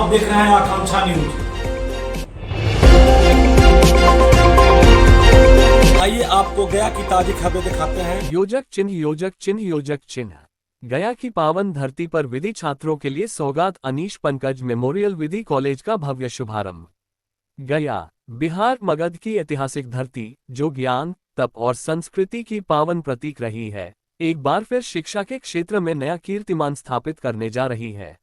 आप देख रहे हैं आकांक्षा न्यूज। आइए आपको गया की ताजी खबरें दिखाते हैं। योजक चिन्ह योजक चिन्ह योजक चिन्ह। गया की पावन धरती पर विधि छात्रों के लिए सौगात। अनीश पंकज मेमोरियल विधि कॉलेज का भव्य शुभारंभ। गया बिहार मगध की ऐतिहासिक धरती, जो ज्ञान, तप और संस्कृति की पावन प्रतीक रही है, एक बार फिर शिक्षा के क्षेत्र में नया कीर्तिमान स्थापित करने जा रही है।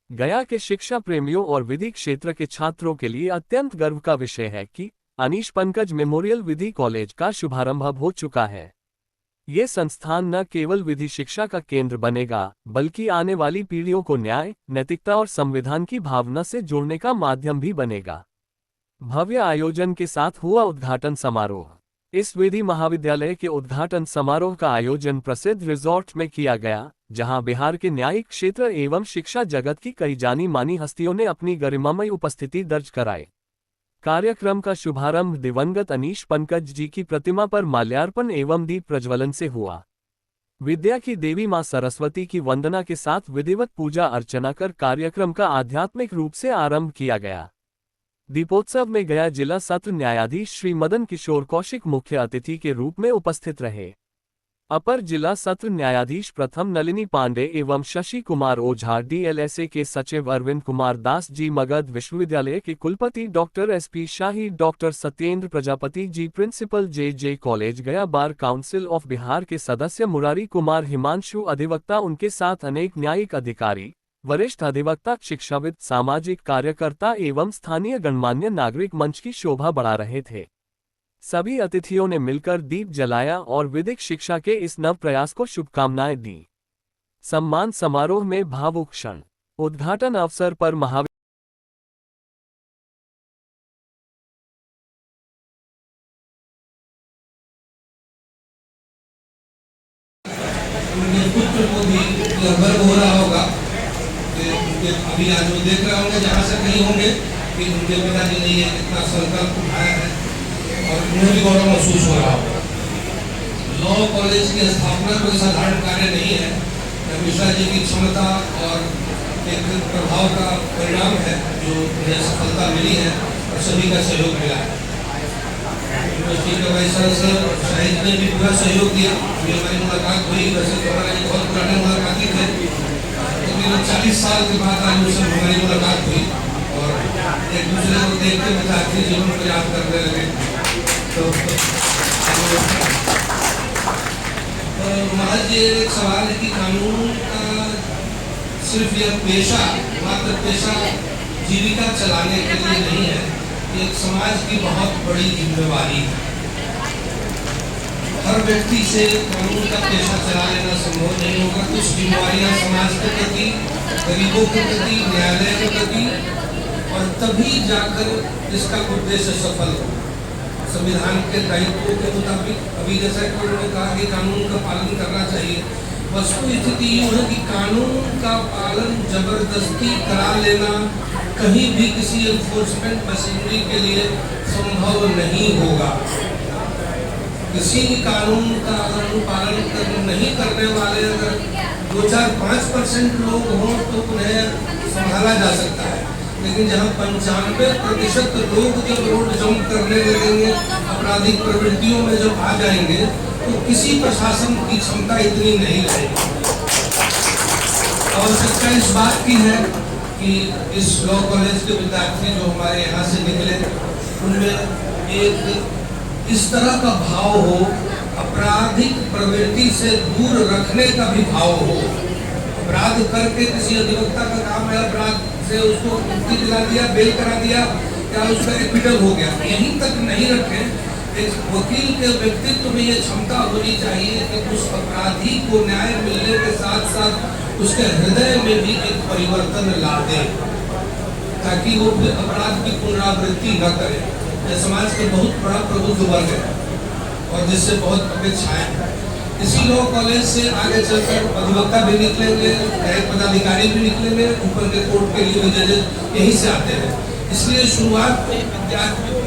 गया के शिक्षा प्रेमियों और विधि क्षेत्र के छात्रों के लिए अत्यंत गर्व का विषय है कि अनीश पंकज मेमोरियल विधि कॉलेज का शुभारंभ अब हो चुका है। ये संस्थान न केवल विधि शिक्षा का केंद्र बनेगा, बल्कि आने वाली पीढ़ियों को न्याय, नैतिकता और संविधान की भावना से जोड़ने का माध्यम भी बनेगा। भव्य आयोजन के साथ हुआ उद्घाटन समारोह। इस विधि महाविद्यालय के उद्घाटन समारोह का आयोजन प्रसिद्ध रिजॉर्ट में किया गया, जहां बिहार के न्यायिक क्षेत्र एवं शिक्षा जगत की कई जानी मानी हस्तियों ने अपनी गरिमामय उपस्थिति दर्ज कराई। कार्यक्रम का शुभारंभ दिवंगत अनीश पंकज जी की प्रतिमा पर माल्यार्पण एवं दीप प्रज्वलन से हुआ। विद्या की देवी मां सरस्वती की वंदना के साथ विधिवत पूजा अर्चना कर कार्यक्रम का आध्यात्मिक रूप से आरंभ किया गया। दीपोत्सव में गया जिला सत्र न्यायाधीश श्री मदन किशोर कौशिक मुख्य अतिथि के रूप में उपस्थित रहे। अपर जिला सत्र न्यायाधीश प्रथम नलिनी पांडे एवं शशि कुमार ओझा, डीएलएसए के सचिव अरविंद कुमार दास जी, मगध विश्वविद्यालय के कुलपति डॉक्टर एसपी शाही, डॉक्टर सत्येंद्र प्रजापति जी, प्रिंसिपल जे कॉलेज गया, बार काउंसिल ऑफ बिहार के सदस्य मुरारी कुमार, हिमांशु अधिवक्ता, उनके साथ अनेक न्यायिक अधिकारी, वरिष्ठ अधिवक्ता, शिक्षाविद, सामाजिक कार्यकर्ता एवं स्थानीय गणमान्य नागरिक मंच की शोभा बढ़ा रहे थे। सभी अतिथियों ने मिलकर दीप जलाया और विधिक शिक्षा के इस नव प्रयास को शुभकामनाएं दी। सम्मान समारोह में भावुक क्षण। उद्घाटन अवसर पर पुत्र को भी गर्व हो रहा होगा। अभी आज वो देख रहे होंगे, जहाँ से कहीं होंगे कि उनके पिताजी ने ये इतना संकल्प उठाया है और उन्हें भी गौरव महसूस हो रहा होगा। लॉ कॉलेज की स्थापना कोई साधारण कार्य नहीं है। मिश्रा जी की क्षमता और एक प्रभाव का परिणाम है जो उन्हें सफलता मिली है और सभी का सहयोग मिला है। यूनिवर्सिटी के वाइस चांसलर शाहिद ने भी पूरा सहयोग दिया। अभी हमारी मुलाकात हुई, वैसे तो हमारे बहुत पुराने मुलाकाती थे, तकरीबन 40 साल के बाद आज उनसे हमारी मुलाकात हुई और एक दूसरे को देख के विद्यार्थी जीवन को याद करने लगे। तो महज ये एक सवाल है कि कानून का सिर्फ यह पेशा, मात्र पेशा जीविका चलाने के लिए नहीं है, एक समाज की बहुत बड़ी जिम्मेवारी है। हर व्यक्ति से कानून का पेशा चला लेना संभव नहीं होगा। कुछ जिम्मेवारियां समाज के प्रति, गरीबों के प्रति, न्यायालय के प्रति, और तभी जाकर इसका उद्देश्य सफल हो। संविधान के दायित्वों के मुताबिक अभी जैसा कि उन्होंने कहा कि कानून का पालन करना चाहिए, वस्तु स्थिति यूँ है कि कानून का पालन जबरदस्ती करा लेना कहीं भी किसी एनफोर्समेंट मशीनरी के लिए संभव नहीं होगा। किसी कानून का अनुपालन नहीं करने वाले अगर 2-4-5% लोग हों तो उन्हें संभाला जा सकता है, लेकिन जहाँ 95% लोग जब रोड जंप करने लगेंगे, आपराधिक प्रवृत्तियों में जब आ जाएंगे, तो किसी प्रशासन की क्षमता इतनी नहीं रहेगी। आवश्यकता इस बात की है कि इस लॉ कॉलेज के विद्यार्थी जो हमारे यहाँ से निकले, उनमें एक इस तरह का भाव हो, आपराधिक प्रवृत्ति से दूर रखने का भी भाव हो। अपराध करके किसी अधिवक्ता का काम है अपराध से उसको मुक्ति दिला दिया, बेल करा दिया, क्या उसका एक्विटल हो गया, यहीं तक नहीं रखे। एक वकील के व्यक्तित्व में ये क्षमता होनी चाहिए कि उस अपराधी को न्याय मिलने के साथ साथ उसके हृदय में भी एक परिवर्तन ला दे, ताकि वो अपराध की पुनरावृत्ति न करे। यह समाज का बहुत बड़ा प्रबुद्ध वर्ग है और जिससे बहुत अपेक्षाएं हैं। इसी लॉ कॉलेज से आगे चलकर अधिवक्ता भी निकलेंगे, नए पदाधिकारी भी निकलेंगे, ऊपर के कोर्ट के लिए जजेस यहीं से आते हैं। इसलिए शुरुआत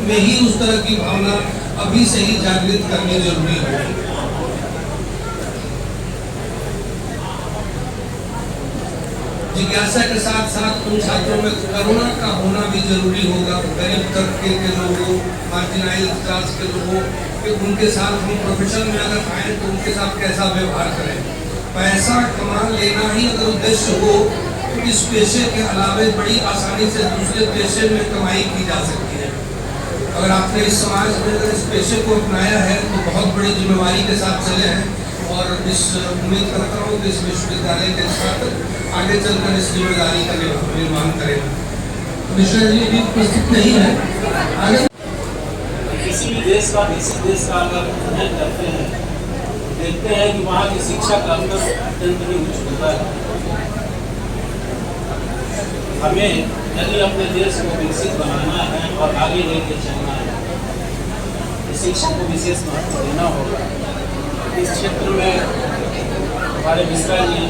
में ही उस तरह की भावना अभी से ही जागृत करनी जरूरी है। जिज्ञासा के साथ साथ उन छात्रों में करुणा का होना भी जरूरी होगा। गरीब तबके के लोगों, मार्जिनाइज क्लास के लोगों कि उनके साथ हम प्रोफेशन में अगर आए तो उनके साथ कैसा व्यवहार करें। पैसा कमा लेना ही अगर उद्देश्य हो तो इस पेशे के अलावे बड़ी आसानी से दूसरे पेशे में कमाई की जा सकती है। अगर आपने इस समाज में अगर इस पेशे को अपनाया है तो बहुत बड़ी जिम्मेवारी के साथ चले हैं और इस उम्मीद करता हूँ कि इस विश्वविद्यालय के छात्र आगे चलकर इस जिम्मेदारी का निर्वहन करेगा। मिश्रा जी भी उपस्थित नहीं है। आगे किसी भी देश का विकसित देश का अगर अध्ययन करते हैं, देखते हैं कि वहाँ की शिक्षा का स्तर अत्यंत ही उच्च होता है। हमें यदि अपने देश को विकसित बनाना है और आगे लेके चलना है तो शिक्षा को विशेष महत्व देना होगा। इस क्षेत्र में हमारे मिश्रा जी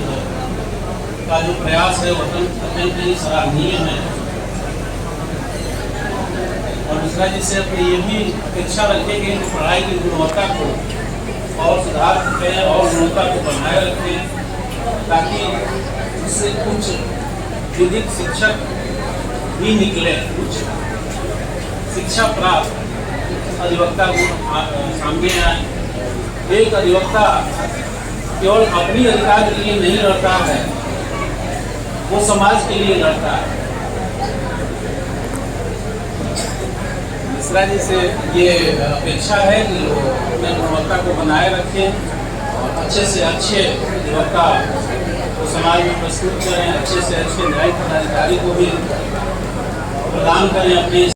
का जो प्रयास है वो अत्यंत ही सराहनीय है और मिश्रा जी से अपनी ये भी अपेक्षा रखेंगे कि पढ़ाई की गुणवत्ता को और सुधार करें और गुणवत्ता को बनाए रखें ताकि उससे कुछ विधिक शिक्षक भी निकले, कुछ शिक्षा प्राप्त अधिवक्ता गुण सामने आए। एक अधिवक्ता केवल अपनी अधिकार के लिए नहीं लड़ता है, वो समाज के लिए लड़ता है। मिश्रा जी से ये अपेक्षा है कि वो अपने गुणवत्ता को बनाए रखें और अच्छे से अच्छे अधिवक्ता को समाज में प्रस्तुत करें, अच्छे से अच्छे न्यायिक पदाधिकारी को भी प्रदान करें अपने